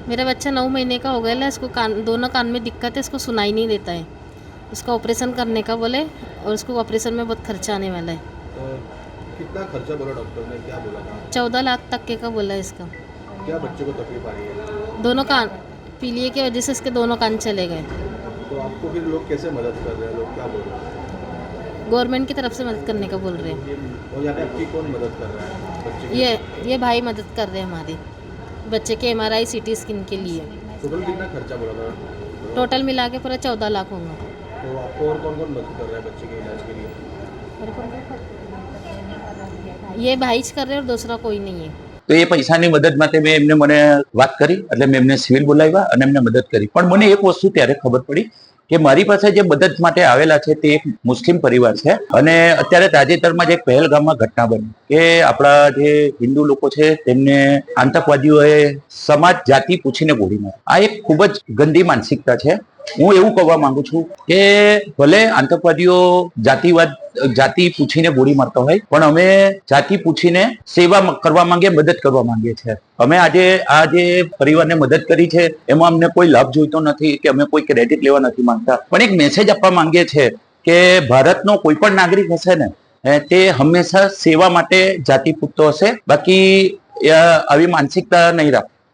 मेरा बच्चा 9 महीने का हो गया है, इसको कान दोनों कान में दिक्कत है, इसको सुनाई नहीं देता है। उसका ऑपरेशन करने का बोले और उसको ऑपरेशन में बहुत खर्चा आने वाला है। कितना खर्चा बोला डॉक्टर ने, क्या बोला था? 14 लाख तक के का बोला है इसका। क्या बच्चे को तकलीफ आ रही है? दोनों कान पीलिए की वजह से इसके दोनों कान चले गए। तो आपको फिर लोग कैसे मदद कर रहे हैं, लोग क्या बोल रहे हैं? गवर्नमेंट की तरफ से मदद करने का बोल रहे हैं। और यहाँ पे आपकी कौन मदद कर रहा है बच्चे की? ये भाई मदद कर रहे हैं हमारी बच्चे के MRI CT स्कैन के लिए। टोटल कितना खर्चा बोला था? टोटल मिला के पूरा 14 लाख होंगे। तो आपको और कौन कौन मदद कर रहा है बच्चे के इलाज के लिए? ये भाई ज कर रहे हैं और दूसरा कोई नहीं है। તો એ પૈસાની મદદ માટે મેં એમને મને વાત કરી, એટલે મેં એમને સિવિલ બોલાવ્યા અને એમને મદદ કરી. પણ મને એક વસ્તુ ત્યારે ખબર પડી કે મારી પાસે જે મદદ માટે આવેલા છે તે એક મુસ્લિમ પરિવાર છે અને અત્યારે તાજેતરમાં જ એક પહેલગામમાં ઘટના બની કે આપણા જે હિન્દુ લોકો છે તેમને આતંકવાદીઓએ સમાજ જાતિ પૂછીને ગોળી મારી. આ એક ખૂબ જ ગંદી માનસિકતા છે. હું એવું કહેવા માંગુ છું કે ભલે આતંકવાદીઓ જાતિવાદ જાતિ પૂછીને ગોળી મારતા હોય, પણ અમે જાતિ પૂછીને સેવા કરવા માંગીએ, મદદ કરવા માંગીએ છીએ. અમે આજે આ જે પરિવારને મદદ કરી છે એમાં અમને કોઈ લાભ જોઈતો નથી કે અમે કોઈ ક્રેડિટ લેવા નથી માંગતા, પણ એક મેસેજ આપવા માંગીએ છીએ કે ભારતનો કોઈ પણ નાગરિક હશે ને તે હંમેશા સેવા માટે જાતિ પૂછતો હશે, બાકી આવી માનસિકતા નહીં રાખતો.